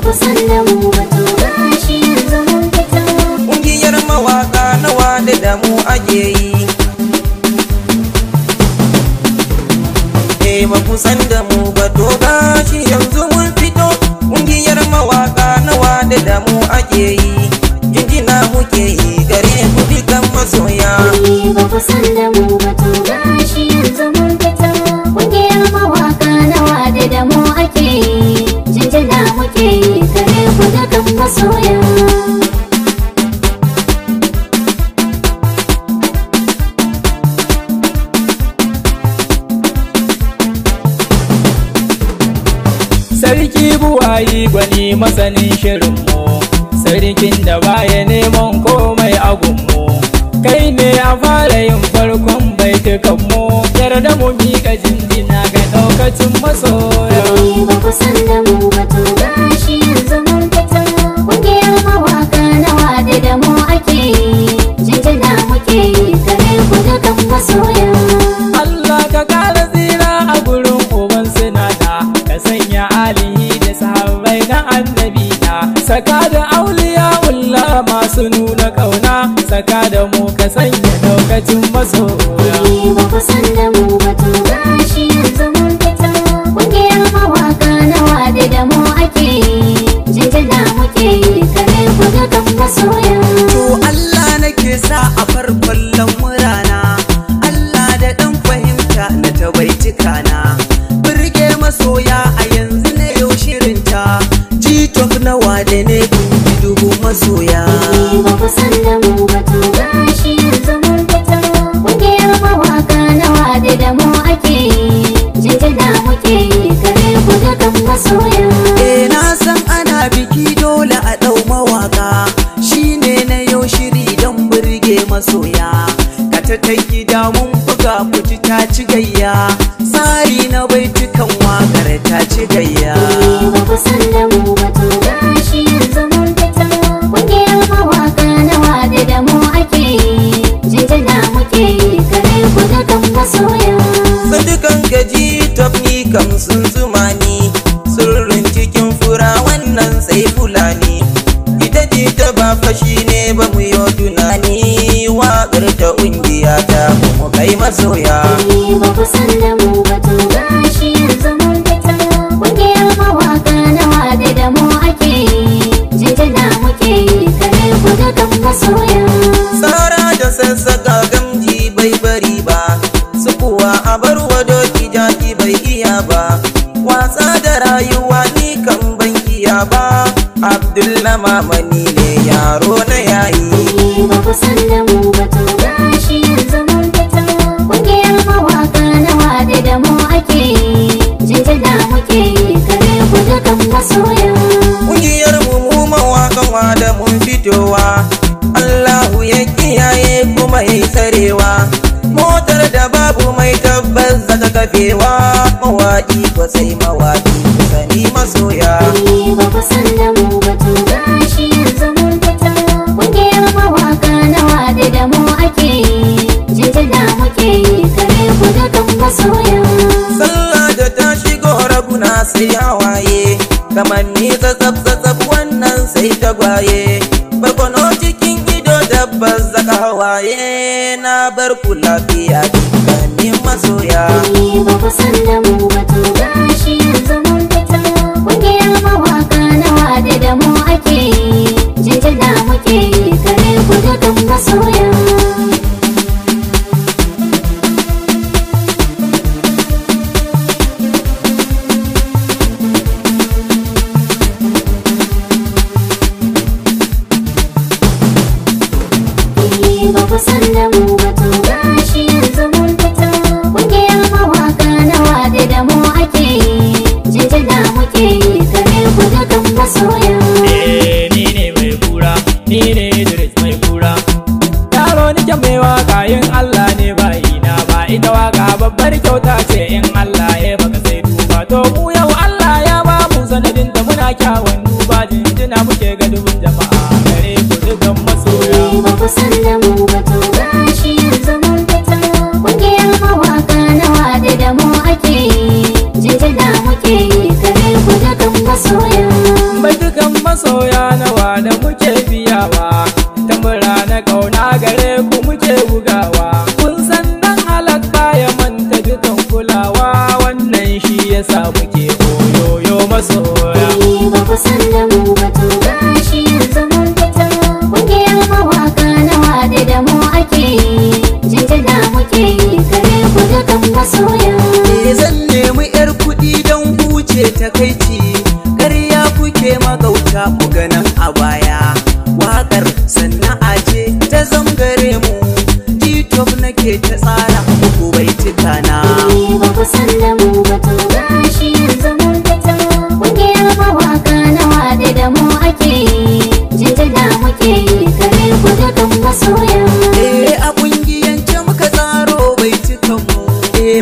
ku san da mu ba to gashi yanzu mun fito. Ƙungiyar mawaka nawa da mu ake yi. Ba ku san da mu ba to gashi yanzu mun fito. Ƙungiyar mawaka nawa da mu ake yi. Jinjina muke yi gare ku dukan masoya. Ba ku san da mu ba to gashi yanzu mun fito. Ƙungiyar mawaka nawa da mu ake yi. Jinjina muke yi gare ku dukan masoya. Sarki buwayi gwani masanin shirinmu, sarkin da baya neman komai a gunmu. Kai ne a fara yin farkon baitukanmu, yarda mu miƙa jinjina ga ɗaukacin masoya. Ba ku san da mu ba to gashi yanzu mun fito. Ƙungiyar mawaka nawa da mu ake yi. Jinjina muke yi gare ku dukan masoya. Allah ka kara tsira a gurin uban sinada, ka sanya alihi da sahabbai na annabi na. Saka da auliya ulla masu nuna kauna, saka da mu ka sanya daukacin masoya. Ba ku san da mu ba to gashi yanzu mun fito. Ƙungiyar mawaka nawa da mu ake yi. Jinjina muke yi gare ku dukan masoya. To Allah nake sa a farkon lamurana, Allah da ɗan fahimta na tabaitika na. Birge masoya a yanzu na yau shirinta, G-Top nawa da ne kun ji dubu masoya. Ba ku san da mu ba to gashi yanzu mun fito. Ƙungiyar mawaka nawa da mu ake yi. Jinjina muke yi gare ku dukan masoya. Na san ana biki dole a ɗau mawaka, shine na yau shiri don burge masoya. Ka ta gida mun buga kuji ta ci gayya, tsari na baitukan wakar ta ci gayya. Ba ku san da mu ba to gashi yanzu mun fito. Ƙungiyar mawaka nawa da mu ake yi. Jinjina muke yi gare ku dukan masoya. Sadukan gaji tafni kam sun zuma ni, sirrin cikin fura wannan sai fulani. Ita ce ta ba fashi ne ba mu yi tunani, waƙar ta ƙungiya ta mu kai masoya. Ba ku san da mu ba to gashi yanzu mun fito. Ƙungiyar mawaka nawa da mu ake yi. Jinjina muke yi gare ku dukan masoya. Tsara da sassaka gamji bai bari ba, su kuwa a bar wa doki jaki bai iya ba. Wasa da rayuwa ni kan ban iya ba, Abdullah mamani ne yaro na yayi. Ba ku san da mu ba to gashi yanzu mun fito. Ƙungiyar mawaka nawa da mu ake yi. Jinjina muke yi gare ku dukan masoya. Ƙungiyar mu mawakan da mun fitowa, Allahu ya kiyaye kuma ya tsarewa. Motar da babu mai tabbas zaka kafewa, mawaƙi ko sai mawaƙi ku sani masoya. Ba ku san da mu ba to gashi yanzu mun fito. Ƙungiyar mawaka nawa da mu ake yi. Jinjina muke yi gare ku dukan masoya. Sallah da ta shigo raguna sai hawaye, kamar ni tsatsaf wannan sai tagwaye. Barkono cikin ido tabbas zaka hawaye, na bar ku lafiya dukkanin masoya. Ba ku san da mu ba to gashi yanzu mun fito. Ƙungiyar mawaka nawa da mu ake yi. Jinjina muke yi gare ku dukan masoya. Ba ku san da mu ba to gashi yanzu mun fito. Ƙungiyar mawaka nawa da mu ake yi. Jinjina muke yi gare ku dukan masoya. Ni ne mai kura, ni ne Idris mai kura. Yaro nike mai waka yin Allah ne bayina ba, ita waka babbar kyauta ce in Allah ya baka sai duba. To mu yau Allah ya ba mu sanadin da muna kyawun duba, jinjina muke ga dubun jama'a gare ku dukan masoya. Ba ku san da mu ba to gashi yanzu mun fito. Ƙungiyar mawaka nawa da mu ake yi. Jinjina muke yi gare ku dukan masoya. da muke biyawa, tambura na kauna gare ku muke bugawa. Kun san dan halak baya manta dukan kulawa, wannan shi yasa muke oyoyo masoya. Ba ku san da mu ba to gashi yanzu mun fita, kungiyar mawaka na wade da mu ake yi, jinjina muke yi gare ku dukan masoya. Zan nemi yar kuɗi don huce takaici, ƙarya kuke magauta ku ganin a baya. Waƙar sana'a ce ta zangare mu, TikTok nake ta tsara muku baituka na. Ba ku san da mu ba to gashi yanzu mun fita, kungiyar mawaka na wade da mu ake yi, jinjina muke yi gare ku dukan masoya. A ƙungiyance muka tsaro baitukan mu,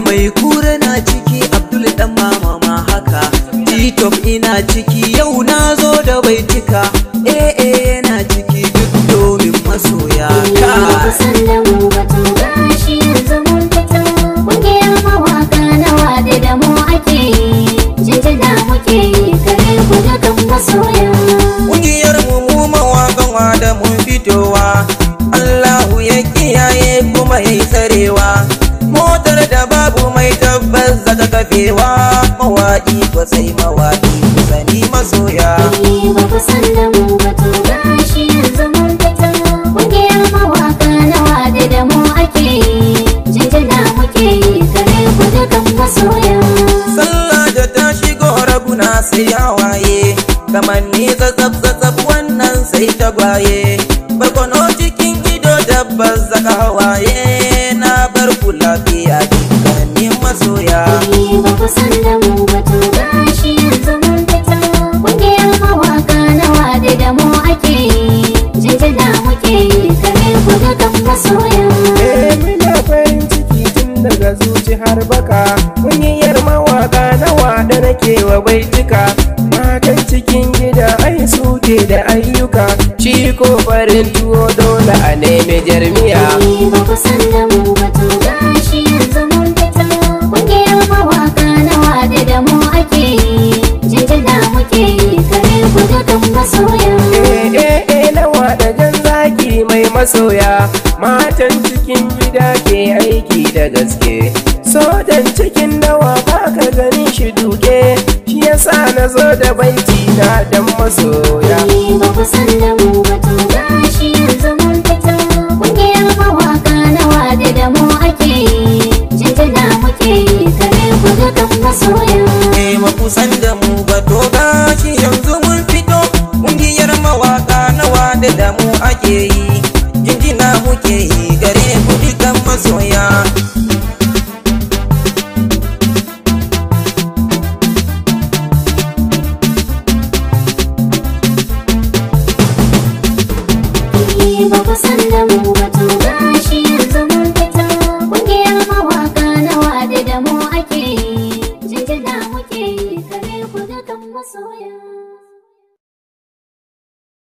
mai kura na ciki Abdul dan mama ma haka, TikTok ina ciki yau na zo da baituka. Yana ciki duk domin masoya. Ba ku san da mu ba to gashi yanzu mun fita, kungiyar mawaka na wade da mu ake yi, jinjina muke yi gare ku dukan masoya. Ƙungiyar mu mawaƙan wada mun fitowa, Allahu ya kiyaye kuma ya tsarewa. Motar da babu mai tabbas zaka kafewa, mawaƙi ko sai mawaƙi ku sani masoya. Ba ku san da mu ba to gashi yanzu mun fita, kungiyar mawaka na wade da mu ake yi, jinjina muke yi gare ku dukan masoya. Sallah da ta shigo raguna sai hawaye, kamar ni zazzab wannan sai tagwaye. Barkono cikin ido tabbas zaka hawaye, na bar ku lafiya dukkanin masoya. Ba ku san da mu ba to gashi yanzu mun fita, kungiyar mawaka na wade da mu ake yi, jinjina muke yi gare ku dukan masoya. Muna farin ciki tun daga zuci har baka, ƙungiyar mawaka na wada nake wa baituka. Matan cikin gida ai suke da ayyuka, shi ko farin tuwo dole a nemi jarmiya. Ba ku san da mu ba to gashi yanzu mun fita, kungiyar mawaka na wade da mu ake yi, jinjina muke yi gare ku dukan masoya. Na wada jan zaki mai masoya, matan cikin gida ke aiki da gaske. Sojan cikin dawa baka ganin shi duke, shi yasa na zo da baiti na dan masoya. Ba ku san da mu ba to gashi yanzu mun fita, kungiyar mawaka na wade da mu ake yi, jinjina muke yi gare ku dukan masoya. Makusan da mu ba to gashi yanzu mun fito, ƙungiyar mawaka na wada da mu ake yi, jinjina muke yi gare ku dukan masoya. Ba ku san da mu ba to